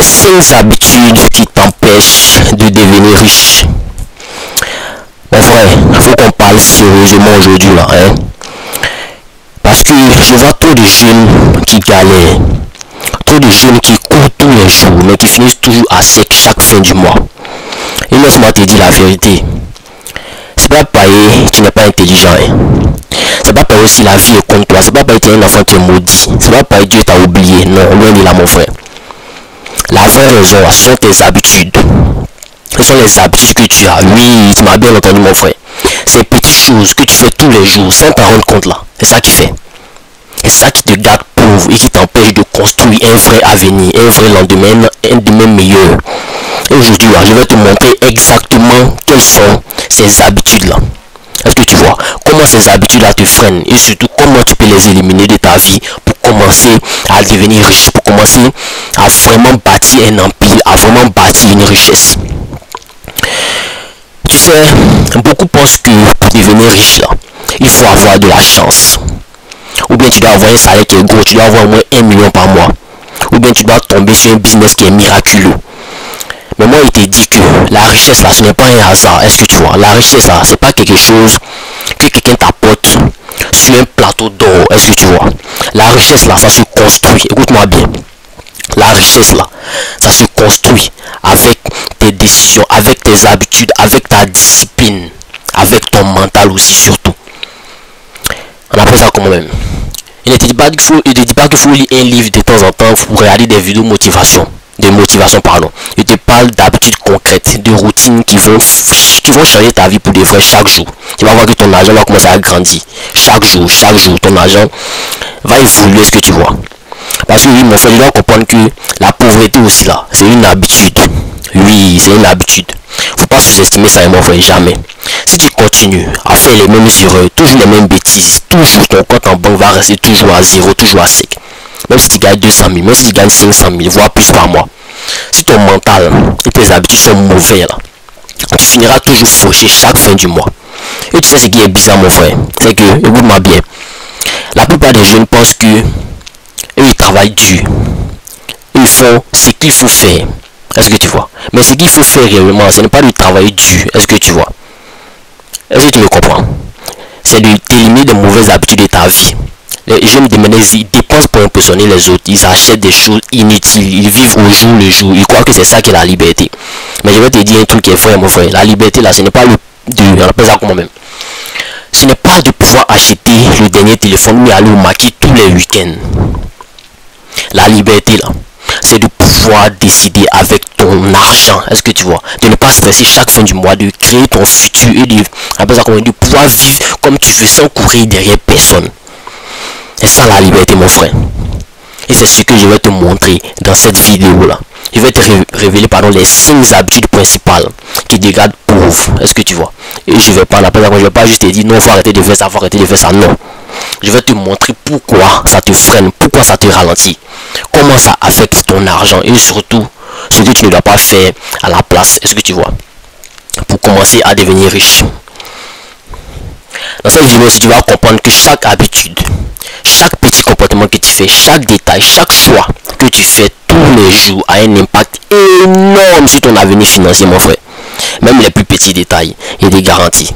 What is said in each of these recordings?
5 habitudes qui t'empêchent de devenir riche. Mon frère, il faut qu'on parle sérieusement aujourd'hui là, hein? Parce que je vois trop de jeunes qui galèrent, trop de jeunes qui courent tous les jours, mais qui finissent toujours à sec chaque fin du mois. Et laisse-moi te dire la vérité. C'est pas pareil, tu n'es pas intelligent. Hein? C'est pas pareil aussi la vie est contre toi. C'est pas pareil que tu es un enfant qui est maudit. C'est pas pareil Dieu t'a oublié. Non, loin de là mon frère. La vraie raison, ce sont tes habitudes. Ce sont les habitudes que tu as. Oui, tu m'as bien entendu mon frère. Ces petites choses que tu fais tous les jours sans t'en rendre compte là. C'est ça qui fait. C'est ça qui te garde pauvre et qui t'empêche de construire un vrai avenir, un vrai lendemain, un demain meilleur. Et aujourd'hui là, je vais te montrer exactement quelles sont ces habitudes là. Est-ce que tu vois comment ces habitudes là te freinent et surtout comment tu peux les éliminer de ta vie pour commencer à devenir riche, pour commencer à vraiment bâtir un empire, à vraiment bâtir une richesse. Tu sais, beaucoup pensent que pour devenir riche là, il faut avoir de la chance. Ou bien tu dois avoir un salaire qui est gros, tu dois avoir au moins 1 million par mois. Ou bien tu dois tomber sur un business qui est miraculeux. Mais moi, il te dit que la richesse là, ce n'est pas un hasard. Est-ce que tu vois? La richesse là, c'est pas quelque chose que quelqu'un t'apporte sur un plateau d'or. Est-ce que tu vois? La richesse là, ça se construit. Écoute-moi bien. La richesse là, ça se construit avec tes décisions, avec tes habitudes, avec ta discipline, avec ton mental aussi surtout. On appelle ça comment même? Il ne te dit pas qu'il faut lire un livre de temps en temps pour regarder des vidéos de motivation pardon. Je te parle d'habitudes concrètes, de routines qui vont changer ta vie pour de vrai chaque jour. Tu vas voir que ton argent va commencer à grandir. Chaque jour, ton argent va évoluer, ce que tu vois. Parce que oui, mon frère, tu dois comprendre que la pauvreté aussi là, c'est une habitude. Oui, c'est une habitude. Faut pas sous-estimer ça, mon frère, jamais. Si tu continues à faire les mêmes erreurs, toujours les mêmes bêtises, toujours ton compte en banque va rester toujours à zéro, toujours à sec. Même si tu gagnes 200 000, même si tu gagnes 500 000, voire plus par mois. Si ton mental et tes habitudes sont mauvais là, tu finiras toujours fauché chaque fin du mois. Et tu sais ce qui est bizarre mon frère, c'est que, écoute-moi bien, la plupart des jeunes pensent que eux ils travaillent dur. Ils font ce qu'il faut faire. Est-ce que tu vois? Mais ce qu'il faut faire réellement, ce n'est pas de travailler dur. Est-ce que tu vois? Est-ce que tu me comprends? C'est de t'éliminer des mauvaises habitudes de ta vie. Les jeunes de maintenant, ils dépensent pour impressionner les autres. Ils achètent des choses inutiles. Ils vivent au jour le jour. Ils croient que c'est ça qui est la liberté. Mais je vais te dire un truc qui est vrai, mon frère. La liberté, là, ce n'est pas on appelle ça comment même. Ce n'est pas de pouvoir acheter le dernier téléphone ou aller au maquis tous les week-ends. La liberté, là, c'est de pouvoir décider avec ton argent. Est-ce que tu vois? De ne pas stresser chaque fin du mois, de créer ton futur et de pouvoir vivre comme tu veux sans courir derrière personne. C'est ça la liberté mon frère. Et c'est ce que je vais te montrer dans cette vidéo là. Je vais te révéler les 5 habitudes principales qui te gardent pauvre. Est-ce que tu vois? Et je vais pas juste te dire non, faut arrêter de faire ça, faut arrêter de faire ça. Non. Je vais te montrer pourquoi ça te freine, pourquoi ça te ralentit, comment ça affecte ton argent et surtout ce que tu ne dois pas faire à la place. Est-ce que tu vois? Pour commencer à devenir riche. Dans cette vidéo, tu vas comprendre que chaque habitude, chaque petit comportement que tu fais, chaque détail, chaque choix que tu fais tous les jours a un impact énorme sur ton avenir financier, mon frère. Même les plus petits détails, il y a des garanties.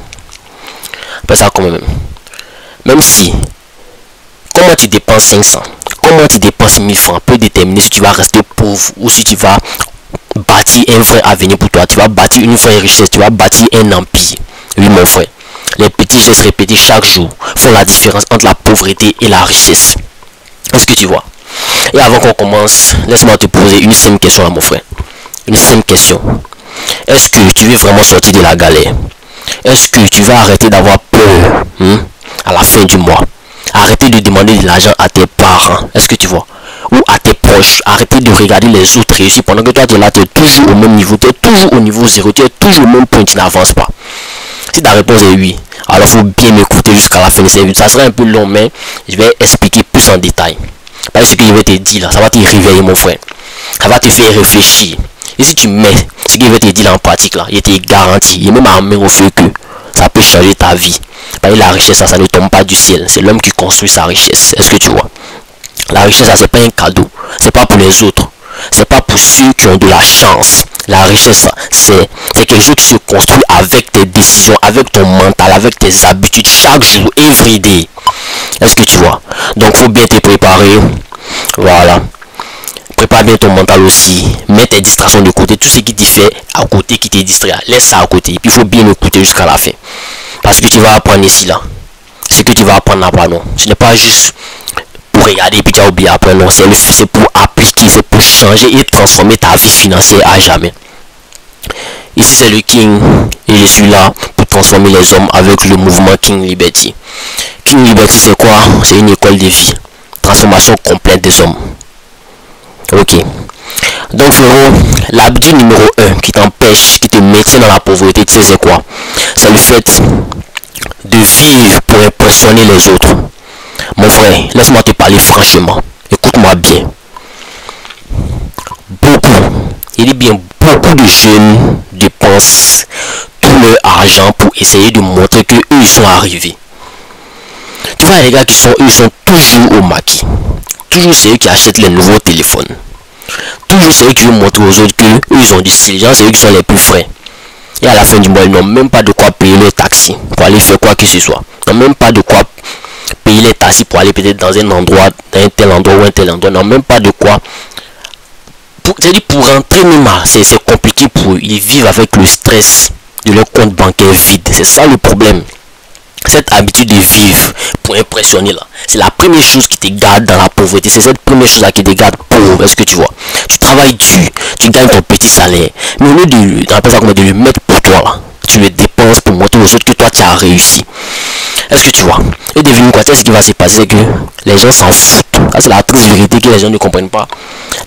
Après ça, quand même si, comment tu dépenses 500, comment tu dépenses 1000 francs peut déterminer si tu vas rester pauvre ou si tu vas bâtir un vrai avenir pour toi. Tu vas bâtir une vraie richesse, tu vas bâtir un empire. Oui, mon frère. Les petits gestes répétés chaque jour font la différence entre la pauvreté et la richesse. Est-ce que tu vois? Et avant qu'on commence, laisse-moi te poser une simple question à mon frère. Une simple question. Est-ce que tu veux vraiment sortir de la galère? Est-ce que tu vas arrêter d'avoir peur à la fin du mois? Arrêter de demander de l'argent à tes parents. Est-ce que tu vois? Ou à tes proches. Arrêter de regarder les autres réussir pendant que toi tu es là, tu es toujours au même niveau. Tu es toujours au niveau zéro. Tu es toujours au même point, tu n'avances pas. Si ta réponse est oui, alors il faut bien m'écouter jusqu'à la fin de cette vidéo. Ça sera un peu long, mais je vais expliquer plus en détail. Parce que ce que je vais te dire là, ça va te réveiller mon frère. Ça va te faire réfléchir. Et si tu mets ce que je vais te dire là en pratique là, il te garantit, il est même à main au feu que ça peut changer ta vie. Parce que la richesse ça ne tombe pas du ciel. C'est l'homme qui construit sa richesse. Est-ce que tu vois? La richesse ça c'est pas un cadeau. C'est pas pour les autres. c'est pas pour ceux qui ont de la chance. La richesse, c'est quelque chose qui se construit avec tes décisions, avec ton mental, avec tes habitudes, chaque jour, every day. Est-ce que tu vois? Donc, faut bien te préparer. Voilà. Prépare bien ton mental aussi. Mets tes distractions de côté. Tout ce qui te fait à côté, qui te distrait, laisse ça à côté. Et puis, il faut bien écouter jusqu'à la fin. Parce que tu vas apprendre ici, là. Ce que tu vas apprendre là-bas, non. Ce n'est pas juste pour regarder et puis tu as oublié après, non. C'est pour appliquer, c'est pour changer et transformer ta vie financière à jamais. Ici, c'est le King. Et je suis là pour transformer les hommes avec le mouvement King Liberty. King Liberty, c'est quoi? C'est une école de vie. Transformation complète des hommes. Ok. Donc frérot, l'habitude numéro 1 qui t'empêche, qui te maintient dans la pauvreté, tu sais c'est quoi? C'est le fait de vivre pour impressionner les autres. Mon frère, laisse-moi te parler franchement. Écoute-moi bien. Il dit bien, beaucoup de jeunes dépensent tout leur argent pour essayer de montrer que eux ils sont arrivés. Tu vois les gars qui sont, eux sont toujours au maquis. Toujours c'est eux qui achètent les nouveaux téléphones. Toujours c'est eux qui veulent montrer aux autres que eux ils ont du style. Genre c'est eux qui sont les plus frais. Et à la fin du mois ils n'ont même pas de quoi payer leur taxi pour aller faire quoi que ce soit. Ils n'ont même pas de quoi payer les taxis pour aller peut-être dans un endroit, dans un tel endroit ou un tel endroit. Ils n'ont même pas de quoi. C'est-à-dire pour rentrer même, c'est compliqué pour eux. Ils vivent avec le stress de leur compte bancaire vide. C'est ça le problème. Cette habitude de vivre pour impressionner là, c'est la première chose qui te garde dans la pauvreté. C'est cette première chose là qui te garde pauvre. Est-ce que tu vois? Tu travailles dur, tu gagnes ton petit salaire, mais au lieu de le mettre pour toi là, tu le dépenses pour montrer aux autres que toi tu as réussi. Est-ce que tu vois? Et devine quoi? Ce qui va se passer, que les gens s'en foutent. C'est la triste vérité que les gens ne comprennent pas.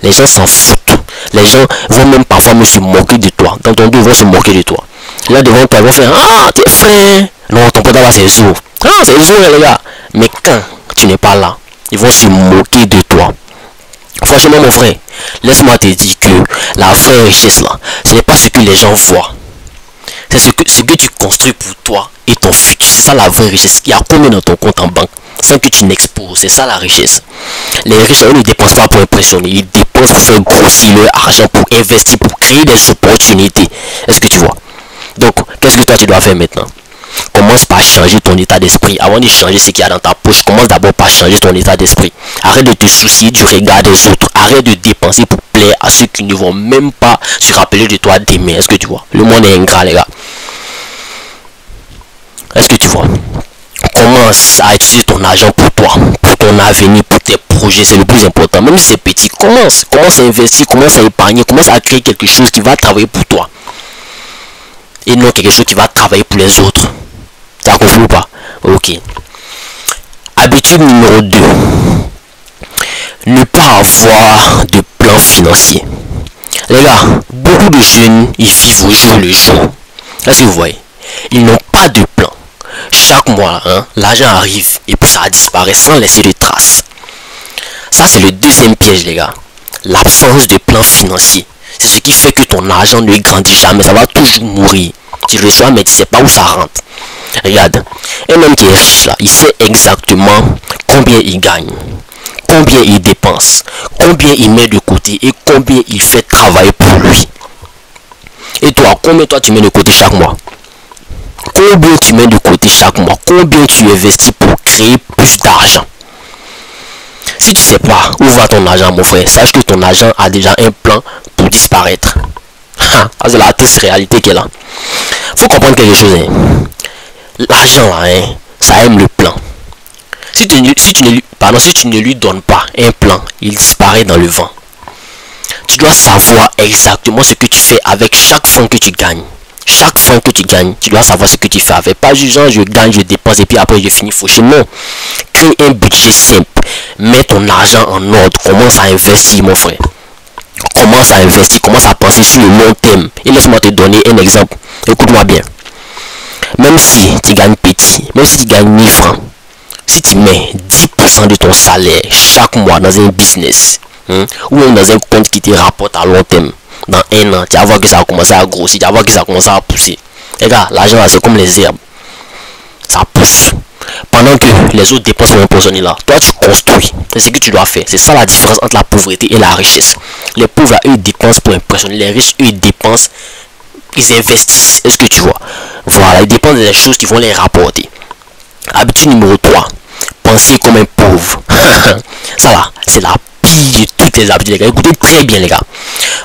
Les gens s'en foutent. Les gens vont même parfois se moquer de toi. Dans ton dos, ils vont se moquer de toi. Là devant toi, ils vont faire ah, t'es frère. Non, ton pote là c'est Zou. Ah, c'est Zou les gars. Mais quand tu n'es pas là, ils vont se moquer de toi. Franchement mon frère, laisse-moi te dire que la vraie richesse là, ce n'est pas ce que les gens voient. C'est ce que tu construis pour toi et ton futur. C'est ça la vraie richesse. Il y a combien dans ton compte en banque sans que tu n'exposes? C'est ça la richesse. Les riches, eux ne dépensent pas pour impressionner. Ils dépensent pour faire grossir leur argent, pour investir, pour créer des opportunités. Est-ce que tu vois? Donc, qu'est-ce que toi tu dois faire maintenant? Commence par changer ton état d'esprit. Avant de changer ce qu'il y a dans ta poche, commence d'abord par changer ton état d'esprit. Arrête de te soucier du regard des autres. Arrête de dépenser pour plaire à ceux qui ne vont même pas se rappeler de toi demain. Est-ce que tu vois? Le monde est ingrat les gars. Est-ce que tu vois? Commence à utiliser ton argent pour toi, pour ton avenir, pour tes projets. C'est le plus important. Même si c'est petit, commence à investir, commence à épargner, commence à créer quelque chose qui va travailler pour toi. Et non quelque chose qui va travailler pour les autres. Tu as compris ou pas? Ok. Habitude numéro 2. Ne pas avoir de plan financier. Les gars, beaucoup de jeunes, ils vivent au jour le jour. Est-ce que vous voyez? Ils n'ont pas de plan. Chaque mois, l'argent arrive et puis ça disparaît sans laisser de traces. Ça, c'est le deuxième piège, les gars. L'absence de plan financier. C'est ce qui fait que ton argent ne grandit jamais. Ça va toujours mourir. Tu reçois, mais tu ne sais pas où ça rentre. Regarde. Un homme qui est riche, là, il sait exactement combien il gagne, combien il dépense, combien il met de côté et combien il fait travailler pour lui. Et toi, combien toi tu mets de côté chaque mois? Combien tu mets de côté chaque mois? Combien tu investis pour créer plus d'argent? Si tu sais pas où va ton argent, mon frère, sache que ton argent a déjà un plan pour disparaître. C'est la triste réalité qu'elle a. Faut comprendre quelque chose. L'argent là, ça aime le plan. Si tu ne lui donnes pas un plan, il disparaît dans le vent. Tu dois savoir exactement ce que tu fais avec chaque franc que tu gagnes. Chaque franc que tu gagnes, tu dois savoir ce que tu fais avec. Pas du genre je gagne, je dépense et puis après je finis fauché. Non. Crée un budget simple. Mets ton argent en ordre. Commence à investir, mon frère. Commence à investir. Commence à penser sur le long terme. Et laisse-moi te donner un exemple. Écoute-moi bien. Même si tu gagnes petit, même si tu gagnes 1000 francs, si tu mets 10% de ton salaire chaque mois dans un business, ou même dans un compte qui te rapporte à long terme, dans un an, tu vas voir que ça a commencé à grossir, tu vas voir que ça a commencé à pousser. Les gars, l'argent là c'est comme les herbes. Ça pousse. pendant que les autres dépensent vont empoisonner là. Toi, tu construis. C'est ce que tu dois faire. C'est ça la différence entre la pauvreté et la richesse. Les pauvres, là, eux, ils dépensent pour impressionner. Les riches, eux, ils dépensent, ils investissent. Est-ce que tu vois? Voilà, ils dépensent des choses qui vont les rapporter. Habitude numéro 3. Penser comme un pauvre. Ça là, c'est la pire de toutes les habitudes, les gars. Écoutez très bien, les gars.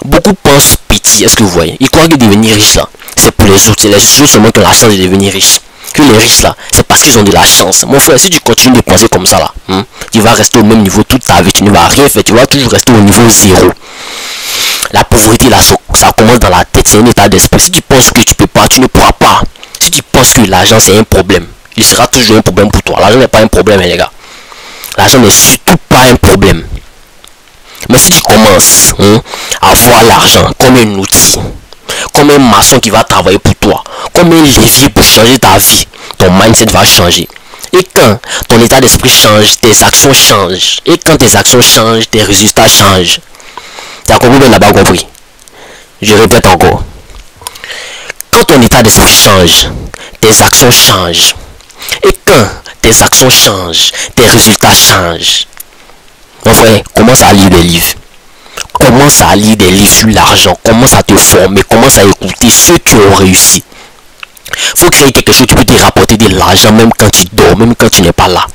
Beaucoup pensent petit. Est-ce que vous voyez? Ils croient que devenir riche là, c'est pour les autres. C'est les autres seulement qui ont la chance de devenir riches. Que les riches là, c'est parce qu'ils ont de la chance. Mon frère, si tu continues de penser comme ça là, tu vas rester au même niveau toute ta vie. Tu ne vas rien faire. Tu vas toujours rester au niveau 0. La pauvreté là, ça commence dans la tête. C'est un état d'esprit. Si tu penses que tu peux pas, tu ne pourras pas. Si tu penses que l'argent c'est un problème, il sera toujours un problème pour toi. L'argent n'est pas un problème, les gars. L'argent n'est surtout pas un problème. Mais si tu commences à voir l'argent comme un outil, comme un maçon qui va travailler pour toi, comme un levier pour changer ta vie, ton mindset va changer. Et quand ton état d'esprit change, tes actions changent. Et quand tes actions changent, tes résultats changent. Tu as compris, là-bas compris? Je répète encore. Quand ton état d'esprit change, tes actions changent. Et quand tes actions changent, tes résultats changent. Mon frère, commence à lire des livres. Commence à lire des livres sur l'argent. Commence à te former. Commence à écouter ceux qui ont réussi. Faut créer quelque chose qui peut te rapporter de l'argent même quand tu dors, même quand tu n'es pas là.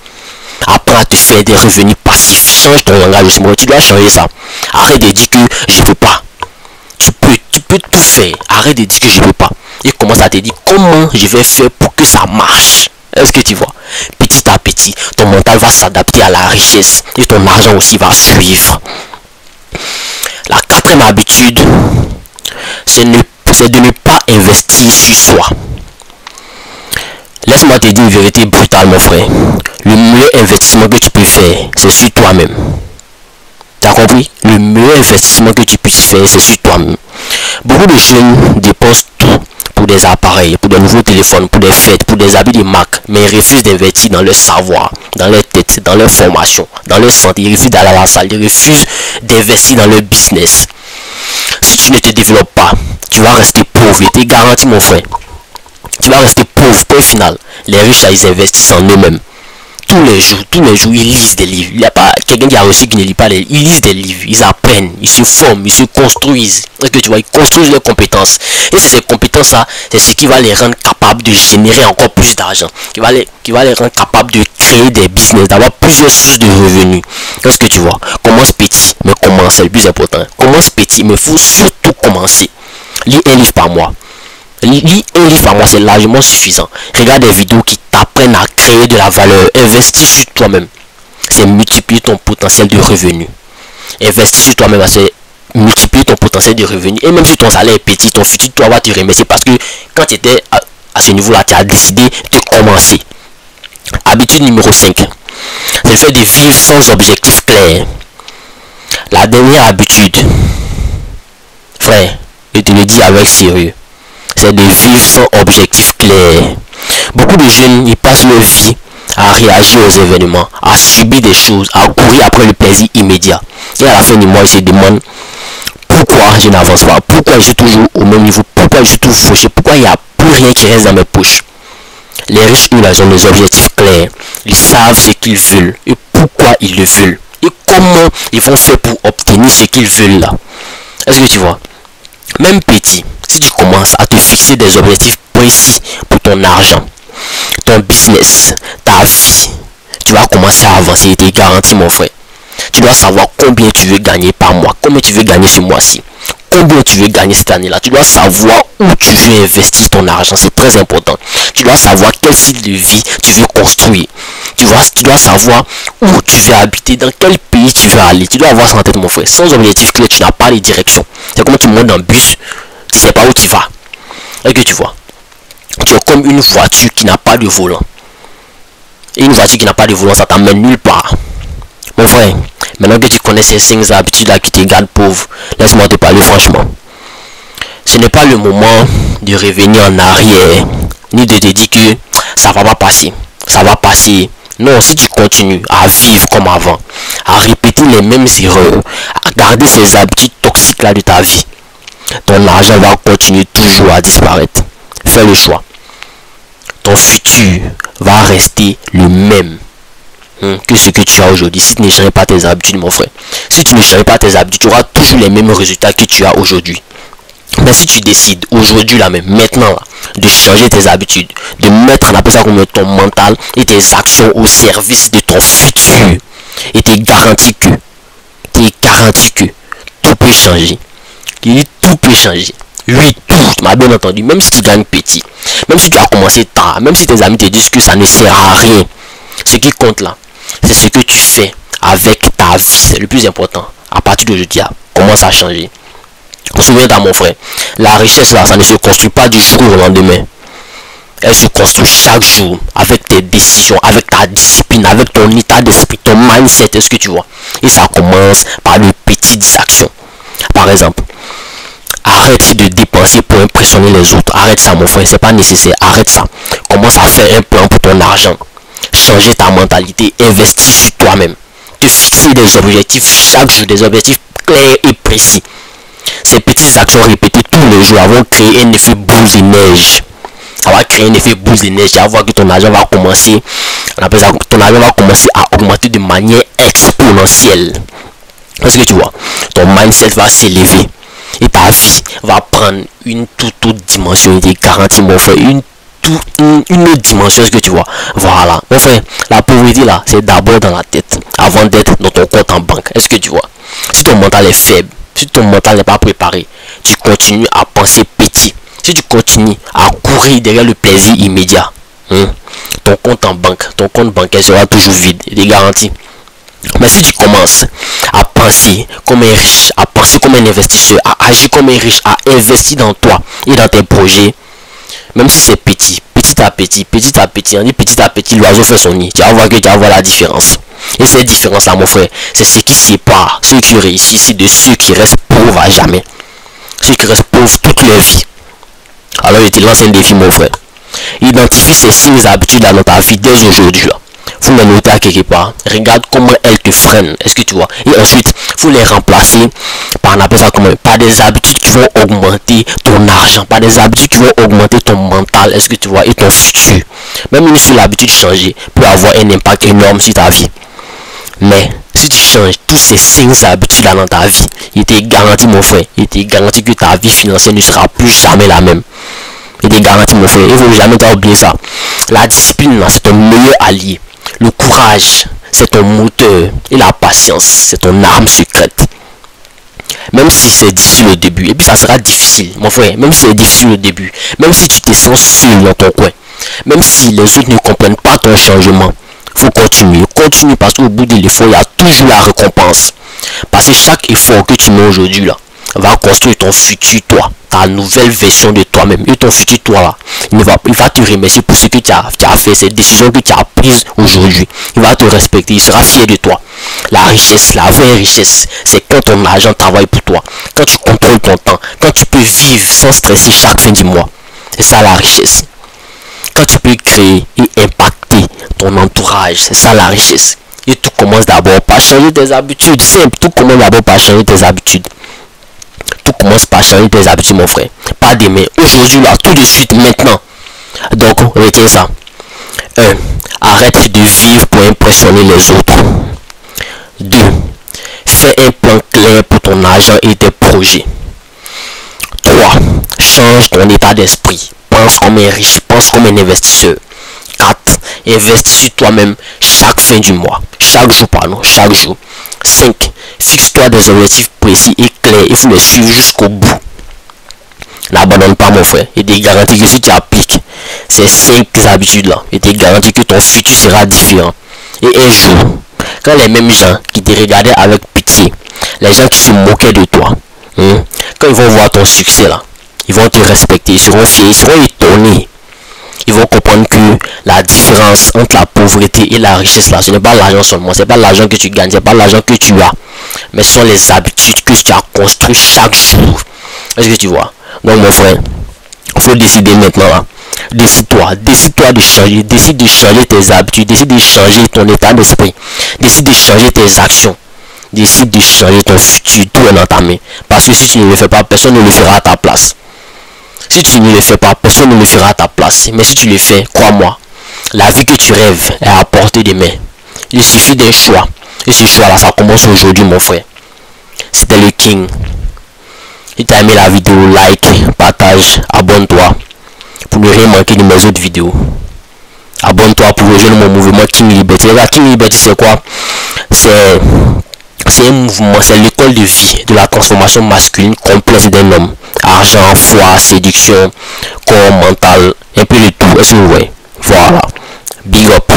Apprends à te faire des revenus passifs. Change ton langage aussi. Tu dois changer ça. Arrête de dire que je peux pas. Tu peux tout faire. Arrête de dire que je peux pas. Et commence à te dire comment je vais faire pour que ça marche. Est-ce que tu vois? Petit à petit, ton mental va s'adapter à la richesse et ton argent aussi va suivre. La quatrième habitude, c'est de ne pas investir sur soi. Laisse-moi te dire une vérité brutale, mon frère. Le meilleur investissement que tu peux faire, c'est sur toi-même. Tu as compris? Le meilleur investissement que tu puisses faire, c'est sur toi-même. Beaucoup de jeunes dépensent tout pour des appareils, pour des nouveaux téléphones, pour des fêtes, pour des habits de marque, mais ils refusent d'investir dans leur savoir, dans leur tête, dans leur formation, dans leur santé. Ils refusent d'aller à la salle, ils refusent d'investir dans leur business. Si tu ne te développes pas, tu vas rester pauvre. Je te garantis, mon frère. Tu vas rester pauvre. Point final. Les riches, ils investissent en eux-mêmes. Tous les jours, ils lisent des livres. Il n'y a pas quelqu'un qui a réussi qui ne lit pas les livres. Ils lisent des livres, ils apprennent, ils se forment, ils se construisent. Est-ce que tu vois, ils construisent leurs compétences. Et c'est ces compétences-là, c'est ce qui va les rendre capables de générer encore plus d'argent. Qui va les rendre capables de créer des business, d'avoir plusieurs sources de revenus. Est-ce que tu vois? Commence petit, mais commence, c'est le plus important. Commence petit, mais il faut surtout commencer. Lis un livre par mois. Lis un livre par mois, c'est largement suffisant. Regarde des vidéos qui t'apprennent à créer de la valeur. Investis sur toi-même. C'est multiplier ton potentiel de revenu. Investis sur toi-même, c'est multiplier ton potentiel de revenu. Et même si ton salaire est petit, ton futur toi va te remercier parce que quand tu étais à ce niveau-là, tu as décidé de commencer. Habitude numéro 5. C'est le fait de vivre sans objectif clair. La dernière habitude, frère, je te le dis avec sérieux, c'est de vivre sans objectif clair. Beaucoup de jeunes, ils passent leur vie à réagir aux événements, à subir des choses, à courir après le plaisir immédiat. Et à la fin du mois, ils se demandent pourquoi je n'avance pas, pourquoi je suis toujours au même niveau, pourquoi je suis toujours fauché, pourquoi il n'y a plus rien qui reste dans mes poches. Les riches, eux, ils ont des objectifs clairs. Ils savent ce qu'ils veulent et pourquoi ils le veulent. Et comment ils vont faire pour obtenir ce qu'ils veulent là. Est-ce que tu vois? Même petit, si tu commences à te fixer des objectifs précis pour ton argent, ton business, ta vie, tu vas commencer à avancer. Et t'es garanti, mon frère. Tu dois savoir combien tu veux gagner par mois, combien tu veux gagner ce mois-ci, combien tu veux gagner cette année-là. Tu dois savoir où tu veux investir ton argent, c'est très important. Tu dois savoir quel style de vie tu veux construire. Tu dois savoir où tu veux habiter, dans quel pays tu veux aller. Tu dois avoir ça en tête, mon frère. Sans objectif clair, tu n'as pas de direction. C'est comme tu montes dans un bus, tu ne sais pas où tu vas. Est-ce que tu vois? Tu es comme une voiture qui n'a pas de volant. Et une voiture qui n'a pas de volant, ça t'emmène nulle part. Mon frère, maintenant que tu connais ces 5 habitudes-là qui te gardent pauvre, laisse-moi te parler franchement. Ce n'est pas le moment de revenir en arrière, ni de te dire que ça va pas passer. Ça va passer. Non, si tu continues à vivre comme avant, à répéter les mêmes erreurs, à garder ces habitudes toxiques-là de ta vie, ton argent va continuer toujours à disparaître. Fais le choix. Ton futur va rester le même que ce que tu as aujourd'hui. Si tu ne changes pas tes habitudes, mon frère, si tu ne changes pas tes habitudes, tu auras toujours les mêmes résultats que tu as aujourd'hui. Mais si tu décides aujourd'hui là même, maintenant là, de changer tes habitudes, de mettre, on appelle ça comme ton mental et tes actions au service de ton futur, et tu es garanti que tout peut changer. Tout peut changer. Oui, tout, tu m'as bien entendu. Même si tu gagnes petit, même si tu as commencé tard, même si tes amis te disent que ça ne sert à rien, ce qui compte là, c'est ce que tu fais avec ta vie. C'est le plus important. À partir d'aujourd'hui, commence à changer. Souviens-toi, mon frère, la richesse là, ça ne se construit pas du jour au lendemain. Elle se construit chaque jour avec tes décisions, avec ta discipline, avec ton état d'esprit, ton mindset, est-ce que tu vois? Et ça commence par de petites actions. Par exemple, arrête de dépenser pour impressionner les autres. Arrête ça, mon frère, c'est pas nécessaire. Arrête ça. Commence à faire un plan pour ton argent. Changer ta mentalité, investir sur toi-même. Te fixer des objectifs chaque jour, des objectifs clairs et précis. Ces petites actions répétées tous les jours vont créer un effet boule de neige. Ça va créer un effet boule de neige. Tu vas voir que ton argent va commencer, ton argent va commencer à augmenter de manière exponentielle. Est-ce que tu vois? Ton mindset va s'élever et ta vie va prendre une toute autre dimension. Il est garanti, mon frère, une autre dimension. Est-ce que tu vois? Voilà, mon frère, la pauvreté là, c'est d'abord dans la tête avant d'être dans ton compte en banque. Est-ce que tu vois? Si ton mental est faible, si ton mental n'est pas préparé, tu continues à penser petit. Si tu continues à courir derrière le plaisir immédiat, ton compte en banque, ton compte bancaire sera toujours vide. Il est garanti. Mais si tu commences à penser comme un riche, à penser comme un investisseur, à agir comme un riche, à investir dans toi et dans tes projets, même si c'est petit à petit, on dit petit à petit, l'oiseau fait son nid. Tu vas voir que tu vas voir la différence. Et cette différence là, mon frère, c'est ce qui sépare ceux qui réussissent de ceux qui restent pauvres à jamais. Ceux qui restent pauvres toute leur vie. Alors je te lance un défi, mon frère. Identifie ces 5 habitudes dans ta vie dès aujourd'hui. Faut les noter à quelque part. Regarde comment elles te freinent. Est-ce que tu vois? Et ensuite, faut les remplacer par, on appelle ça comment, par des habitudes qui vont augmenter ton argent, par des habitudes qui vont augmenter ton mental. Est-ce que tu vois? Et ton futur. Même une seule habitude changée peut avoir un impact énorme sur ta vie. Mais si tu changes tous ces 5 habitudes là dans ta vie, il t'est garanti, mon frère, il t'est garanti que ta vie financière ne sera plus jamais la même. Il t'est garanti, mon frère. Il ne faut jamais oublier ça. La discipline là, c'est ton meilleur allié. Le courage, c'est ton moteur. Et la patience, c'est ton arme secrète. Même si c'est difficile au début, et puis ça sera difficile, mon frère, même si c'est difficile au début, même si tu te sens seul dans ton coin, même si les autres ne comprennent pas ton changement, faut continuer. Continue parce qu'au bout de l'effort, il y a toujours la récompense. Parce que chaque effort que tu mets aujourd'hui là, va construire ton futur toi, ta nouvelle version de toi-même. Et ton futur toi là, il va te remercier pour ce que tu as fait, ces décisions que tu as prises aujourd'hui. Il va te respecter, il sera fier de toi. La richesse, la vraie richesse, c'est quand ton argent travaille pour toi, quand tu contrôles ton temps, quand tu peux vivre sans stresser chaque fin du mois. C'est ça la richesse. Quand tu peux créer et impacter ton entourage, c'est ça la richesse. Et tout commence d'abord par changer tes habitudes. Simple, tout commence d'abord par changer tes habitudes. Tout commence par changer tes habitudes, mon frère. Pas demain, aujourd'hui, là, tout de suite, maintenant. Donc, retiens ça. 1. Arrête de vivre pour impressionner les autres. 2. Fais un plan clair pour ton argent et tes projets. 3. Change ton état d'esprit. Pense comme un riche, pense comme un investisseur. 4. Investis sur toi-même chaque fin du mois. Chaque jour, pardon, chaque jour. 5. Fixe-toi des objectifs précis et clairs. Il faut les suivre jusqu'au bout. N'abandonne pas, mon frère. Il te garantit que si tu appliques ces 5 habitudes-là, il te garantit que ton futur sera différent. Et un jour, quand les mêmes gens qui te regardaient avec pitié, les gens qui se moquaient de toi, quand ils vont voir ton succès là, ils vont te respecter, ils seront fiers, ils seront étonnés. Ils vont comprendre que la différence entre la pauvreté et la richesse là, ce n'est pas l'argent seulement, c'est pas l'argent que tu gagnes, c'est pas l'argent que tu as, mais ce sont les habitudes que tu as construites chaque jour. Est-ce que tu vois? Donc mon frère, il faut décider maintenant là. Décide-toi de changer, décide de changer tes habitudes, décide de changer ton état d'esprit, décide de changer tes actions, décide de changer ton futur, tout est dans ta main. Parce que si tu ne le fais pas, personne ne le fera à ta place. Si tu ne le fais pas, personne ne le fera à ta place. Mais si tu le fais, crois-moi, La vie que tu rêves est à portée des mains. Il suffit d'un choix. Et ce choix-là, ça commence aujourd'hui, mon frère. C'était le King. Si tu as aimé la vidéo, like, partage, abonne-toi pour ne rien manquer de mes autres vidéos. Abonne-toi pour rejoindre mon mouvement King Liberty. La King Liberty, c'est quoi? C'est un mouvement, c'est l'école de vie de la transformation masculine complexe d'un homme. Argent, foi, séduction, corps, mental, un peu de tout. Est-ce que vous voyez? Voilà. Big up.